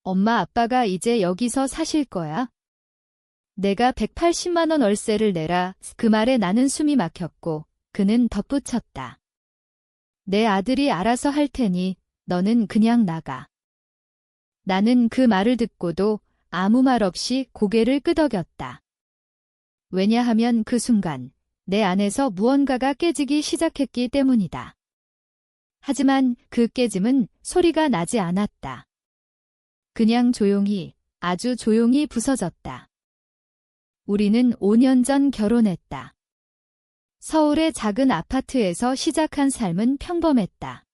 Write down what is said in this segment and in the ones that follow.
엄마 아빠가 이제 여기서 사실 거야? 내가 180만 원 월세를 내라. 그 말에 나는 숨이 막혔고 그는 덧붙였다. 내 아들이 알아서 할 테니 너는 그냥 나가. 나는 그 말을 듣고도 아무 말 없이 고개를 끄덕였다. 왜냐하면 그 순간 내 안에서 무언가가 깨지기 시작했기 때문이다. 하지만 그 깨짐은 소리가 나지 않았다. 그냥 조용히, 아주 조용히 부서졌다. 우리는 5년 전 결혼했다. 서울의 작은 아파트에서 시작한 삶은 평범했다.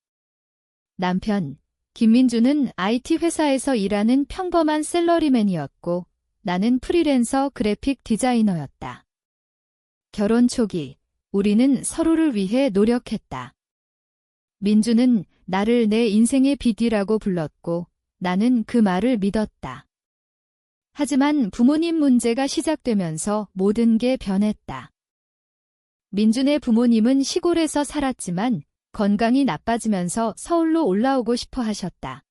남편, 김민주는 IT 회사에서 일하는 평범한 샐러리맨이었고 나는 프리랜서 그래픽 디자이너였다. 결혼 초기, 우리는 서로를 위해 노력했다. 민주는 나를 내 인생의 비디라고 불렀고 나는 그 말을 믿었다. 하지만 부모님 문제가 시작되면서 모든 게 변했다. 민준의 부모님은 시골에서 살았지만 건강이 나빠지면서 서울로 올라오고 싶어 하셨다.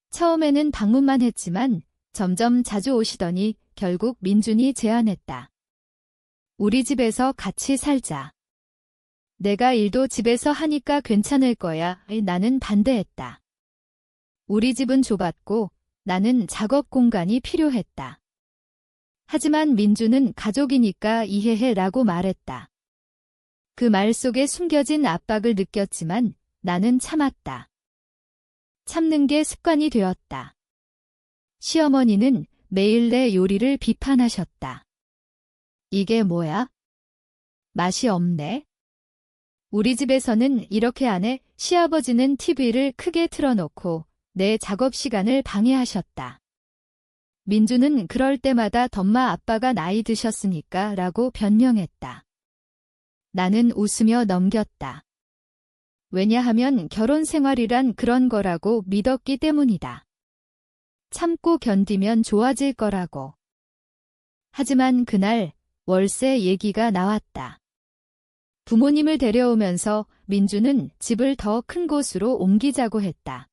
처음에는 방문만 했지만 점점 자주 오시더니 결국 민준이 제안했다. 우리 집에서 같이 살자. 내가 일도 집에서 하니까 괜찮을 거야. 나는 반대했다. 우리 집은 좁았고 나는 작업 공간이 필요했다. 하지만 민주는 가족이니까 이해해라고 말했다. 그 말 속에 숨겨진 압박을 느꼈지만 나는 참았다. 참는 게 습관이 되었다. 시어머니는 매일 내 요리를 비판하셨다. 이게 뭐야? 맛이 없네. 우리 집에서는 이렇게 안 해. 시아버지는 TV를 크게 틀어놓고 내 작업 시간을 방해하셨다. 민주는 그럴 때마다 덤마 아빠가 나이 드셨으니까 라고 변명했다. 나는 웃으며 넘겼다. 왜냐하면 결혼 생활이란 그런 거라고 믿었기 때문이다. 참고 견디면 좋아질 거라고. 하지만 그날 월세 얘기가 나왔다. 부모님을 데려오면서 민주는 집을 더 큰 곳으로 옮기자고 했다.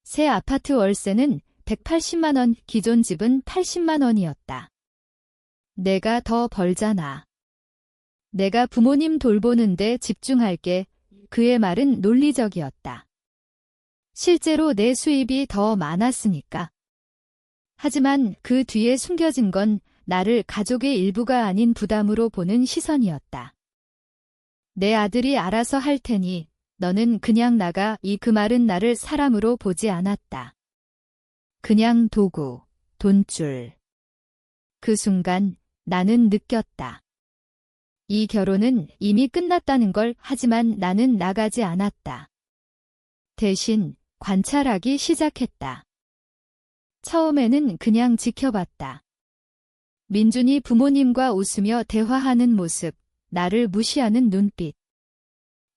새 아파트 월세는 180만 원, 기존 집은 80만 원이었다. 내가 더 벌잖아. 내가 부모님 돌보는데 집중할게. 그의 말은 논리적이었다. 실제로 내 수입이 더 많았으니까. 하지만 그 뒤에 숨겨진 건 나를 가족의 일부가 아닌 부담으로 보는 시선이었다. 내 아들이 알아서 할 테니 너는 그냥 나가. 그 말은 나를 사람으로 보지 않았다. 그냥 도구, 돈줄. 그 순간 나는 느꼈다. 이 결혼은 이미 끝났다는 걸. 하지만 나는 나가지 않았다. 대신 관찰하기 시작했다. 처음에는 그냥 지켜봤다. 민준이 부모님과 웃으며 대화하는 모습, 나를 무시하는 눈빛.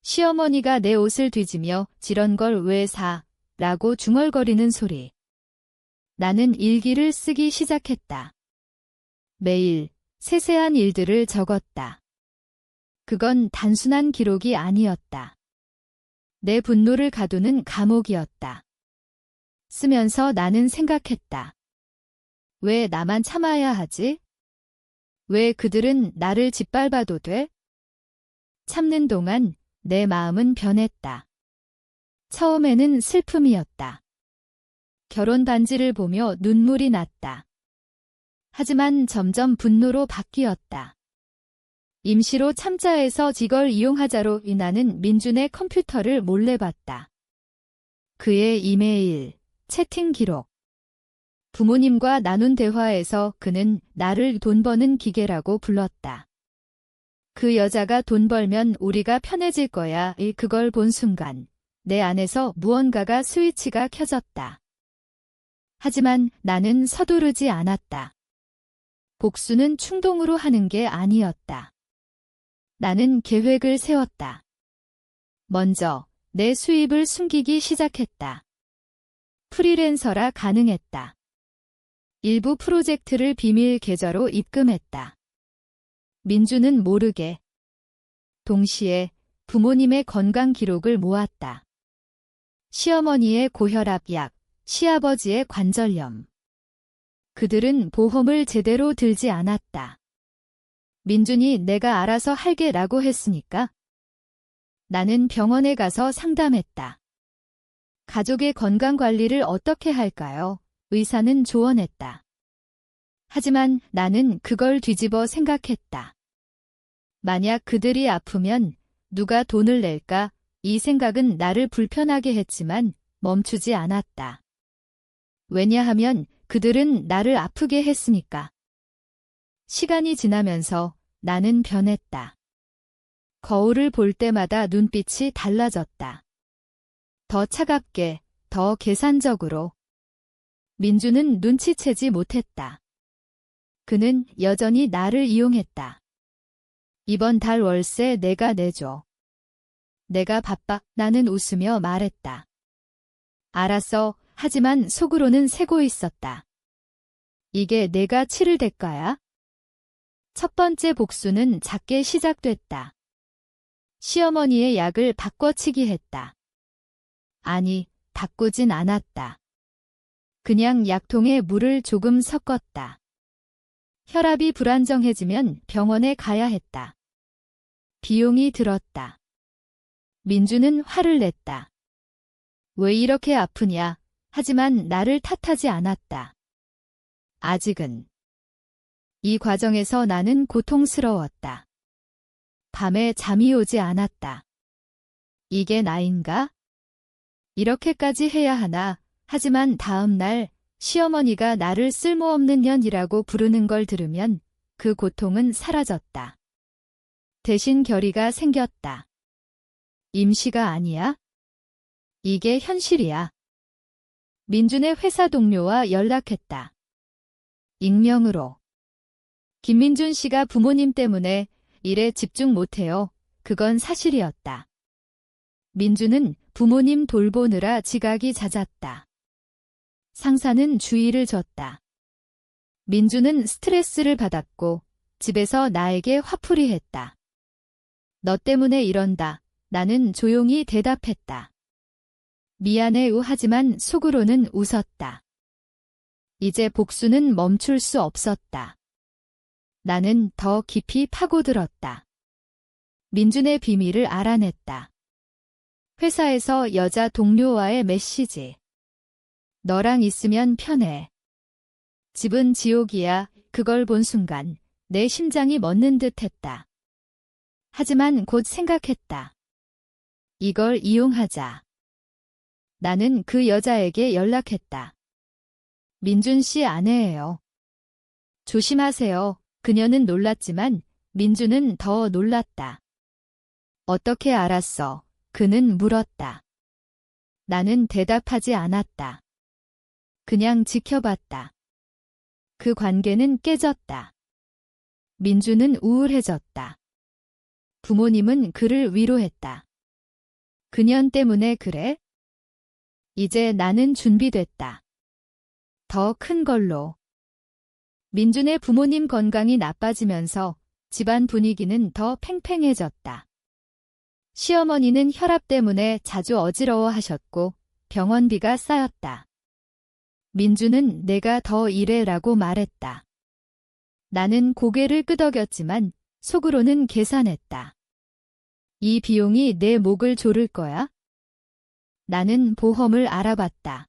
시어머니가 내 옷을 뒤지며 "이런 걸 왜 사?" 라고 중얼거리는 소리. 나는 일기를 쓰기 시작했다. 매일 세세한 일들을 적었다. 그건 단순한 기록이 아니었다. 내 분노를 가두는 감옥이었다. 쓰면서 나는 생각했다. 왜 나만 참아야 하지? 왜 그들은 나를 짓밟아도 돼? 참는 동안 내 마음은 변했다. 처음에는 슬픔이었다. 결혼 반지를 보며 눈물이 났다. 하지만 점점 분노로 바뀌었다. 임시로 참자해서 이걸 이용하자로. 나는 민준의 컴퓨터를 몰래 봤다. 그의 이메일, 채팅 기록. 부모님과 나눈 대화에서 그는 나를 돈 버는 기계라고 불렀다. 그 여자가 돈 벌면 우리가 편해질 거야. 그걸 본 순간 내 안에서 무언가가 스위치가 켜졌다. 하지만 나는 서두르지 않았다. 복수는 충동으로 하는 게 아니었다. 나는 계획을 세웠다. 먼저 내 수입을 숨기기 시작했다. 프리랜서라 가능했다. 일부 프로젝트를 비밀 계좌로 입금했다. 민주는 모르게. 동시에 부모님의 건강 기록을 모았다. 시어머니의 고혈압 약, 시아버지의 관절염. 그들은 보험을 제대로 들지 않았다. 민준이 내가 알아서 할게라고 했으니까. 나는 병원에 가서 상담했다. 가족의 건강관리를 어떻게 할까요? 의사는 조언했다. 하지만 나는 그걸 뒤집어 생각했다. 만약 그들이 아프면 누가 돈을 낼까? 이 생각은 나를 불편하게 했지만 멈추지 않았다. 왜냐하면 그들은 나를 아프게 했으니까. 시간이 지나면서 나는 변했다. 거울을 볼 때마다 눈빛이 달라졌다. 더 차갑게, 더 계산적으로. 민주는 눈치채지 못했다. 그는 여전히 나를 이용했다. 이번 달 월세 내가 내줘. 내가 바빠. 나는 웃으며 말했다. 알았어. 하지만 속으로는 세고 있었다. 이게 내가 치를 대가야? 첫 번째 복수는 작게 시작됐다. 시어머니의 약을 바꿔치기 했다. 아니, 바꾸진 않았다. 그냥 약통에 물을 조금 섞었다. 혈압이 불안정해지면 병원에 가야 했다. 비용이 들었다. 민주는 화를 냈다. 왜 이렇게 아프냐? 하지만 나를 탓하지 않았다. 아직은. 이 과정에서 나는 고통스러웠다. 밤에 잠이 오지 않았다. 이게 나인가? 이렇게까지 해야 하나? 하지만 다음 날 시어머니가 나를 쓸모없는 년이라고 부르는 걸 들으면 그 고통은 사라졌다. 대신 결의가 생겼다. 임시가 아니야? 이게 현실이야. 민준의 회사 동료와 연락했다. 익명으로. 김민준 씨가 부모님 때문에 일에 집중 못해요. 그건 사실이었다. 민준은 부모님 돌보느라 지각이 잦았다. 상사는 주의를 줬다. 민준은 스트레스를 받았고 집에서 나에게 화풀이 했다. 너 때문에 이런다. 나는 조용히 대답했다. 미안해요. 하지만 속으로는 웃었다. 이제 복수는 멈출 수 없었다. 나는 더 깊이 파고들었다. 민준의 비밀을 알아냈다. 회사에서 여자 동료와의 메시지. 너랑 있으면 편해. 집은 지옥이야. 그걸 본 순간 내 심장이 멎는 듯 했다. 하지만 곧 생각했다. 이걸 이용하자. 나는 그 여자에게 연락했다. 민준 씨 아내예요. 조심하세요. 그녀는 놀랐지만 민준은 더 놀랐다. 어떻게 알았어? 그는 물었다. 나는 대답하지 않았다. 그냥 지켜봤다. 그 관계는 깨졌다. 민준은 우울해졌다. 부모님은 그를 위로했다. 그년 때문에 그래? 이제 나는 준비됐다. 더 큰 걸로. 민준의 부모님 건강이 나빠지면서 집안 분위기는 더 팽팽해졌다. 시어머니는 혈압 때문에 자주 어지러워하셨고 병원비가 쌓였다. 민준은 내가 더 일해라고 말했다. 나는 고개를 끄덕였지만 속으로는 계산했다. 이 비용이 내 목을 조를 거야? 나는 보험을 알아봤다.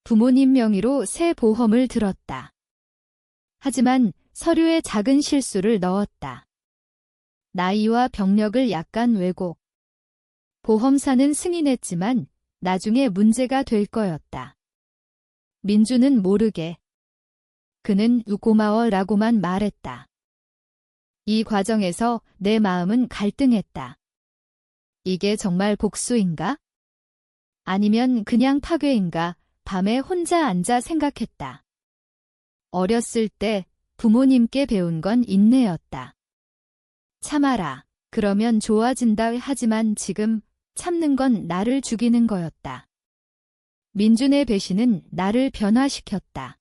부모님 명의로 새 보험을 들었다. 하지만 서류에 작은 실수를 넣었다. 나이와 병력을 약간 왜곡. 보험사는 승인했지만 나중에 문제가 될 거였다. 민주는 모르게. 그는 고마워라고만 말했다. 이 과정에서 내 마음은 갈등했다. 이게 정말 복수인가? 아니면 그냥 파괴인가? 밤에 혼자 앉아 생각했다. 어렸을 때 부모님께 배운 건 인내였다. 참아라. 그러면 좋아진다. 하지만 지금 참는 건 나를 죽이는 거였다. 민준의 배신은 나를 변화시켰다.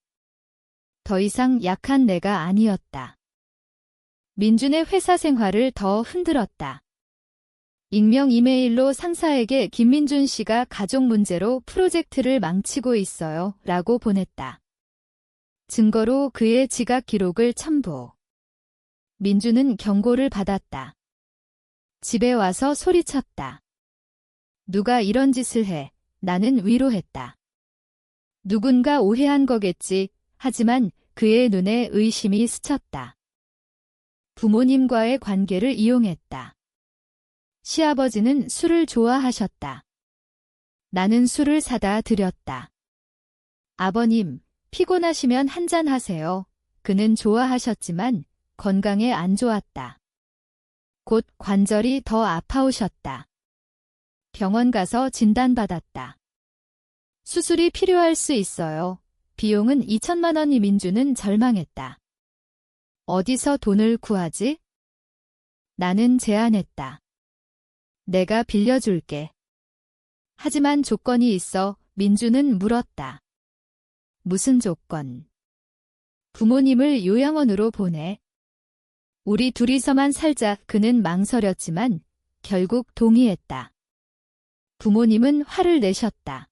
더 이상 약한 내가 아니었다. 민준의 회사 생활을 더 흔들었다. 익명 이메일로 상사에게 김민준 씨가 가족 문제로 프로젝트를 망치고 있어요. 라고 보냈다. 증거로 그의 지각 기록을 첨부. 민준은 경고를 받았다. 집에 와서 소리쳤다. 누가 이런 짓을 해? 나는 위로했다. 누군가 오해한 거겠지. 하지만 그의 눈에 의심이 스쳤다. 부모님과의 관계를 이용했다. 시아버지는 술을 좋아하셨다. 나는 술을 사다 드렸다. 아버님, 피곤하시면 한잔 하세요. 그는 좋아하셨지만 건강에 안 좋았다. 곧 관절이 더 아파오셨다. 병원 가서 진단받았다. 수술이 필요할 수 있어요. 비용은 2천만 원이. 민주는 절망했다. 어디서 돈을 구하지? 나는 제안했다. 내가 빌려줄게. 하지만 조건이 있어. 민주는 물었다. 무슨 조건? 부모님을 요양원으로 보내. 우리 둘이서만 살자. 그는 망설였지만 결국 동의했다. 부모님은 화를 내셨다.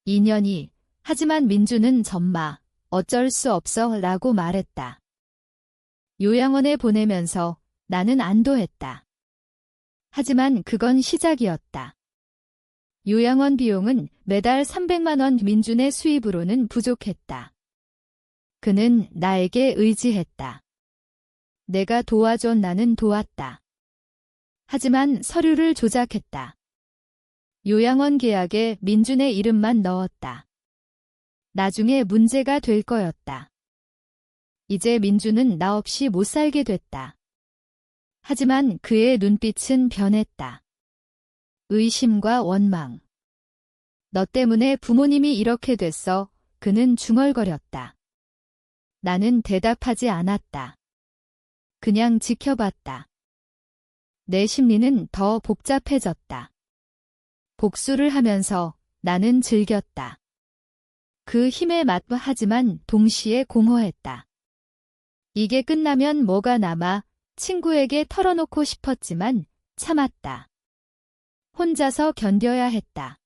2년이. 하지만 민주는 전마. 어쩔 수 없어 라고 말했다. 요양원에 보내면서 나는 안도했다. 하지만 그건 시작이었다. 요양원 비용은 매달 300만 원. 민준의 수입으로는 부족했다. 그는 나에게 의지했다. 내가 도와줘. 나는 도왔다. 하지만 서류를 조작했다. 요양원 계약에 민준의 이름만 넣었다. 나중에 문제가 될 거였다. 이제 민준은 나 없이 못 살게 됐다. 하지만 그의 눈빛은 변했다. 의심과 원망. 너 때문에 부모님이 이렇게 됐어. 그는 중얼거렸다. 나는 대답하지 않았다. 그냥 지켜봤다. 내 심리는 더 복잡해졌다. 복수를 하면서 나는 즐겼다. 그 힘에 맞하지만 동시에 공허했다. 이게 끝나면 뭐가 남아? 친구에게 털어놓고 싶었지만 참았다. 혼자서 견뎌야 했다.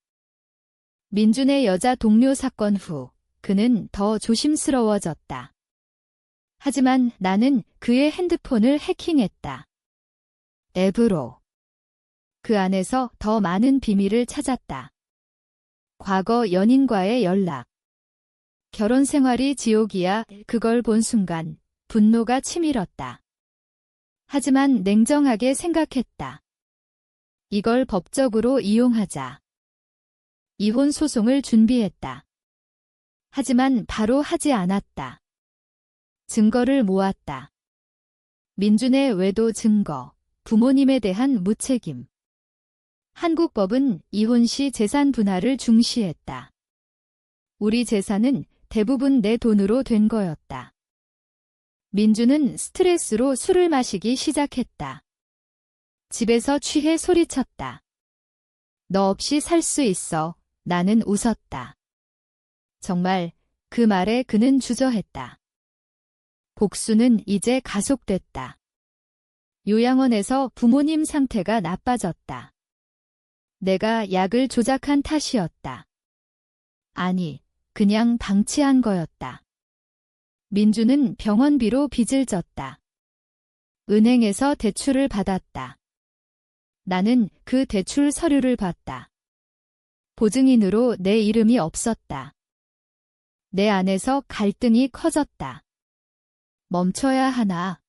민준의 여자 동료 사건 후 그는 더 조심스러워졌다. 하지만 나는 그의 핸드폰을 해킹했다. 앱으로. 그 안에서 더 많은 비밀을 찾았다. 과거 연인과의 연락. 결혼 생활이 지옥이야. 그걸 본 순간 분노가 치밀었다. 하지만 냉정하게 생각했다. 이걸 법적으로 이용하자. 이혼 소송을 준비했다. 하지만 바로 하지 않았다. 증거를 모았다. 민준의 외도 증거, 부모님에 대한 무책임. 한국 법은 이혼 시 재산 분할을 중시했다. 우리 재산은 대부분 내 돈으로 된 거였다. 민주는 스트레스로 술을 마시기 시작했다. 집에서 취해 소리쳤다. 너 없이 살 수 있어. 나는 웃었다. 정말 그 말에 그는 주저했다. 복수는 이제 가속됐다. 요양원에서 부모님 상태가 나빠졌다. 내가 약을 조작한 탓이었다. 아니, 그냥 방치한 거였다. 민주는 병원비로 빚을 졌다. 은행에서 대출을 받았다. 나는 그 대출 서류를 봤다. 보증인으로 내 이름이 없었다. 내 안에서 갈등이 커졌다. 멈춰야 하나.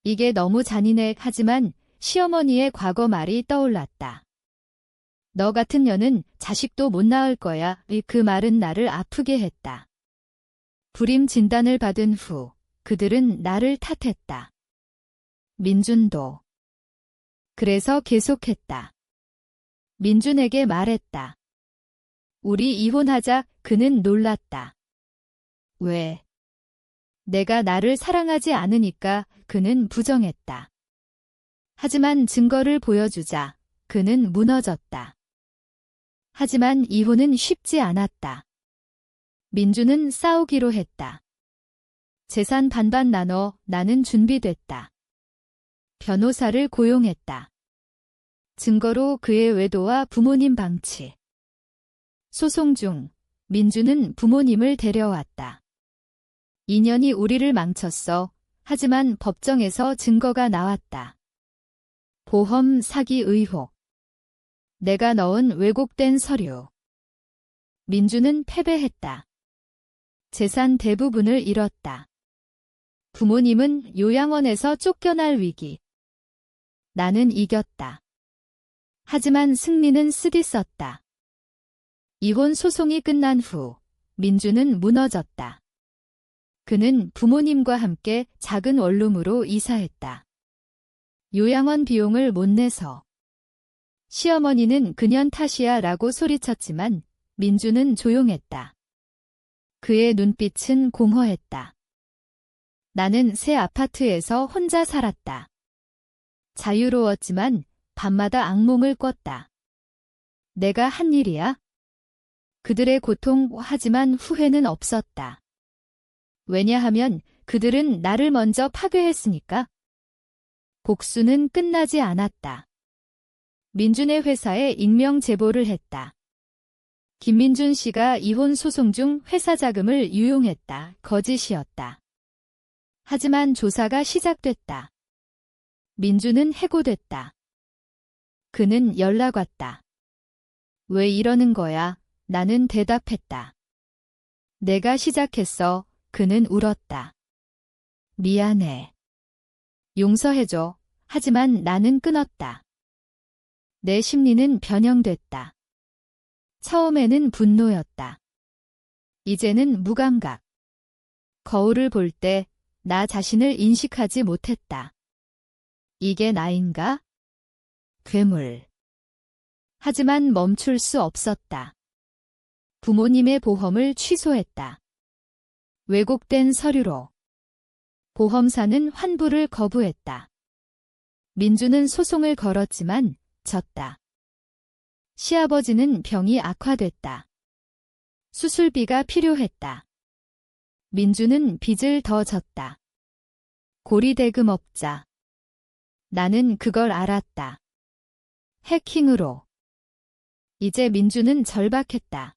이게 너무 잔인해. 하지만 시어머니의 과거 말이 떠올랐다. 너 같은 년은 자식도 못 낳을 거야. 그 말은 나를 아프게 했다. 불임 진단을 받은 후 그들은 나를 탓했다. 민준도. 그래서 계속했다. 민준에게 말했다. 우리 이혼하자. 그는 놀랐다. 왜? 내가 나를 사랑하지 않으니까. 그는 부정했다. 하지만 증거를 보여주자. 그는 무너졌다. 하지만 이혼은 쉽지 않았다. 민주는 싸우기로 했다. 재산 반반 나눠. 나는 준비됐다. 변호사를 고용했다. 증거로 그의 외도와 부모님 방치. 소송 중 민주는 부모님을 데려왔다. 인연이 우리를 망쳤어. 하지만 법정에서 증거가 나왔다. 보험 사기 의혹. 내가 넣은 왜곡된 서류. 민주는 패배했다. 재산 대부분을 잃었다. 부모님은 요양원에서 쫓겨날 위기. 나는 이겼다. 하지만 승리는 쓰디썼다. 이혼 소송이 끝난 후 민주는 무너졌다. 그는 부모님과 함께 작은 원룸으로 이사했다. 요양원 비용을 못 내서. 시어머니는 그년 탓이야 라고 소리쳤지만 민주는 조용했다. 그의 눈빛은 공허했다. 나는 새 아파트에서 혼자 살았다. 자유로웠지만 밤마다 악몽을 꿨다. 내가 한 일이야? 그들의 고통 하지만 후회는 없었다. 왜냐하면 그들은 나를 먼저 파괴했으니까. 복수는 끝나지 않았다. 민준의 회사에 익명 제보를 했다. 김민준 씨가 이혼 소송 중 회사 자금을 유용했다. 거짓이었다. 하지만 조사가 시작됐다. 민준은 해고됐다. 그는 연락 왔다. 왜 이러는 거야? 나는 대답했다. 내가 시작했어. 그는 울었다. 미안해. 용서해줘. 하지만 나는 끊었다. 내 심리는 변형됐다. 처음에는 분노였다. 이제는 무감각. 거울을 볼 때 나 자신을 인식하지 못했다. 이게 나인가? 괴물. 하지만 멈출 수 없었다. 부모님의 보험을 취소했다. 왜곡된 서류로. 보험사는 환불을 거부했다. 민주는 소송을 걸었지만 졌다. 시아버지는 병이 악화됐다. 수술비가 필요했다. 민주는 빚을 더 졌다. 고리대금업자. 나는 그걸 알았다. 해킹으로. 이제 민주는 절박했다.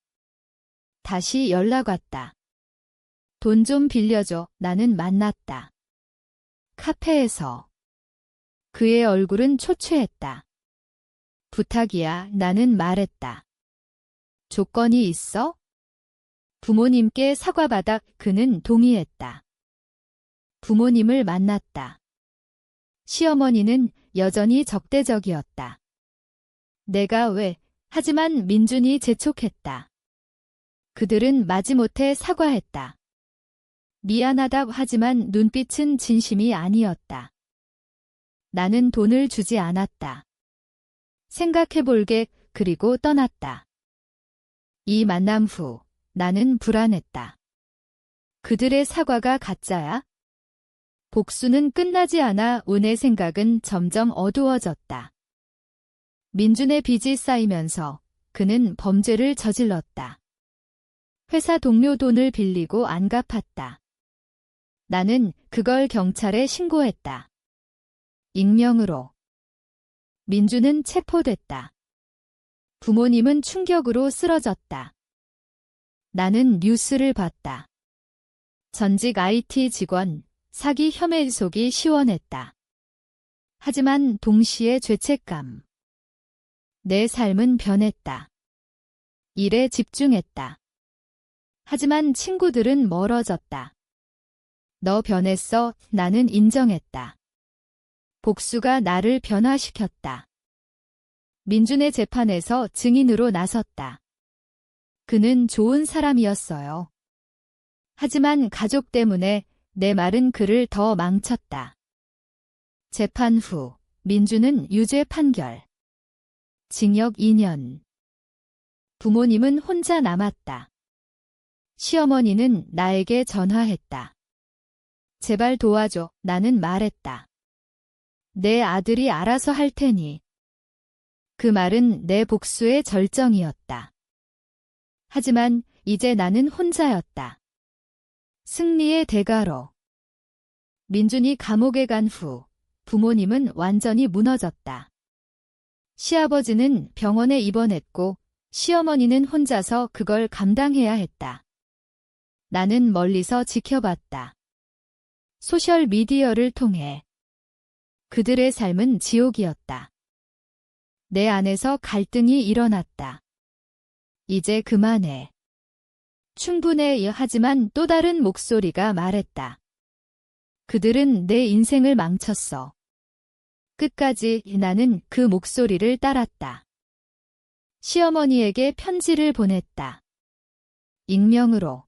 다시 연락 왔다. 돈 좀 빌려줘. 나는 만났다. 카페에서. 그의 얼굴은 초췌했다. 부탁이야. 나는 말했다. 조건이 있어? 부모님께 사과받아. 그는 동의했다. 부모님을 만났다. 시어머니는 여전히 적대적이었다. 내가 왜? 하지만 민준이 재촉했다. 그들은 마지못해 사과했다. 미안하다 하지만 눈빛은 진심이 아니었다. 나는 돈을 주지 않았다. 생각해볼게. 그리고 떠났다. 이 만남 후 나는 불안했다. 그들의 사과가 가짜야? 복수는 끝나지 않아. 운의 생각은 점점 어두워졌다. 민준의 빚이 쌓이면서 그는 범죄를 저질렀다. 회사 동료 돈을 빌리고 안 갚았다. 나는 그걸 경찰에 신고했다. 익명으로. 민주는 체포됐다. 부모님은 충격으로 쓰러졌다. 나는 뉴스를 봤다. 전직 IT 직원, 사기 혐의 속이 시원했다. 하지만 동시에 죄책감. 내 삶은 변했다. 일에 집중했다. 하지만 친구들은 멀어졌다. 너 변했어. 나는 인정했다. 복수가 나를 변화시켰다. 민준의 재판에서 증인으로 나섰다. 그는 좋은 사람이었어요. 하지만 가족 때문에 내 말은 그를 더 망쳤다. 재판 후 민준은 유죄 판결. 징역 2년. 부모님은 혼자 남았다. 시어머니는 나에게 전화했다. 제발 도와줘. 나는 말했다. 내 아들이 알아서 할 테니. 그 말은 내 복수의 절정이었다. 하지만 이제 나는 혼자였다. 승리의 대가로. 민준이 감옥에 간 후 부모님은 완전히 무너졌다. 시아버지는 병원에 입원했고 시어머니는 혼자서 그걸 감당해야 했다. 나는 멀리서 지켜봤다. 소셜미디어를 통해. 그들의 삶은 지옥이었다. 내 안에서 갈등이 일어났다. 이제 그만해. 충분해. 하지만 또 다른 목소리가 말했다. 그들은 내 인생을 망쳤어. 끝까지 나는 그 목소리를 따랐다. 시어머니에게 편지를 보냈다. 익명으로.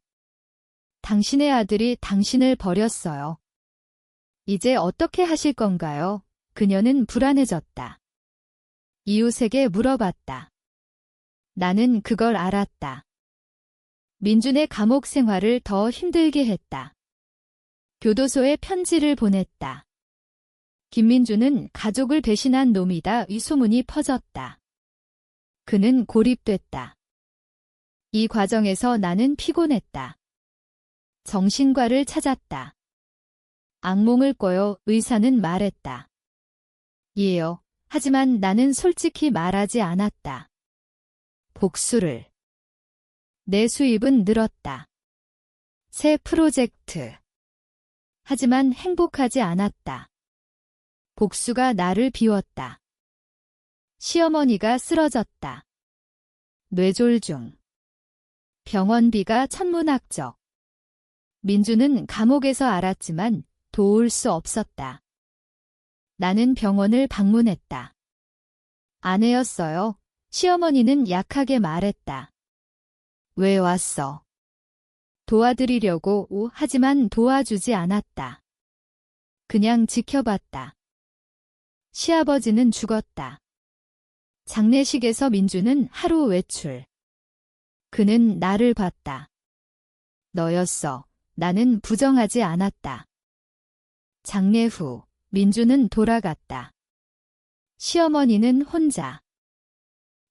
당신의 아들이 당신을 버렸어요. 이제 어떻게 하실 건가요? 그녀는 불안해졌다. 이웃에게 물어봤다. 나는 그걸 알았다. 민준의 감옥 생활을 더 힘들게 했다. 교도소에 편지를 보냈다. 김민준은 가족을 배신한 놈이다. 이 소문이 퍼졌다. 그는 고립됐다. 이 과정에서 나는 피곤했다. 정신과를 찾았다. 악몽을 꿔요. 의사는 말했다. 예요. 하지만 나는 솔직히 말하지 않았다. 복수를. 내 수입은 늘었다. 새 프로젝트. 하지만 행복하지 않았다. 복수가 나를 비웠다. 시어머니가 쓰러졌다. 뇌졸중. 병원비가 천문학적. 민주는 감옥에서 알았지만 도울 수 없었다. 나는 병원을 방문했다. 아내였어요. 시어머니는 약하게 말했다. 왜 왔어? 도와드리려고. 하지만 도와주지 않았다. 그냥 지켜봤다. 시아버지는 죽었다. 장례식에서 민주는 하루 외출. 그는 나를 봤다. 너였어. 나는 부정하지 않았다. 장례 후 민주는 돌아갔다. 시어머니는 혼자.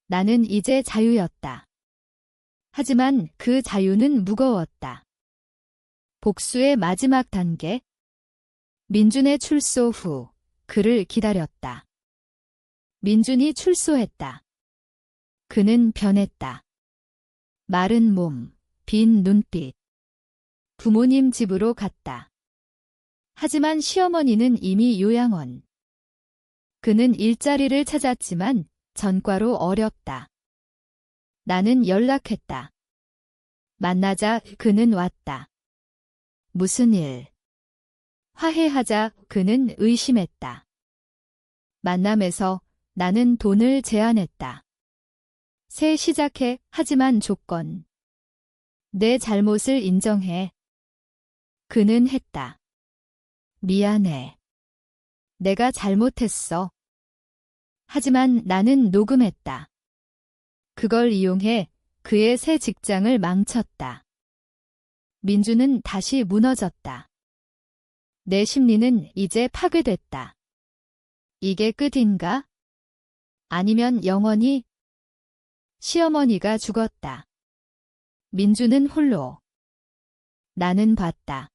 나는 이제 자유였다. 하지만 그 자유는 무거웠다. 복수의 마지막 단계. 민준의 출소 후 그를 기다렸다. 민준이 출소했다. 그는 변했다. 마른 몸, 빈 눈빛. 부모님 집으로 갔다. 하지만 시어머니는 이미 요양원. 그는 일자리를 찾았지만 전과로 어렵다. 나는 연락했다. 만나자. 그는 왔다. 무슨 일? 화해하자. 그는 의심했다. 만남에서 나는 돈을 제안했다. 새 시작해. 하지만 조건. 내 잘못을 인정해. 그는 했다. 미안해. 내가 잘못했어. 하지만 나는 녹음했다. 그걸 이용해 그의 새 직장을 망쳤다. 민주는 다시 무너졌다. 내 심리는 이제 파괴됐다. 이게 끝인가? 아니면 영원히? 시어머니가 죽었다. 민주는 홀로. 나는 봤다.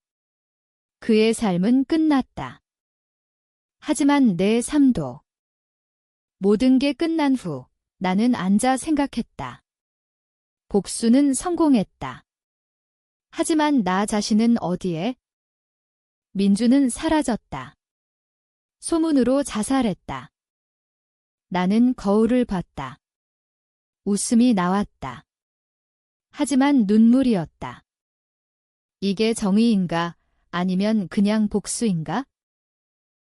그의 삶은 끝났다. 하지만 내 삶도. 모든 게 끝난 후 나는 앉아 생각했다. 복수는 성공했다. 하지만 나 자신은 어디에? 민주는 사라졌다. 소문으로 자살했다. 나는 거울을 봤다. 웃음이 나왔다. 하지만 눈물이었다. 이게 정의인가? 아니면 그냥 복수인가?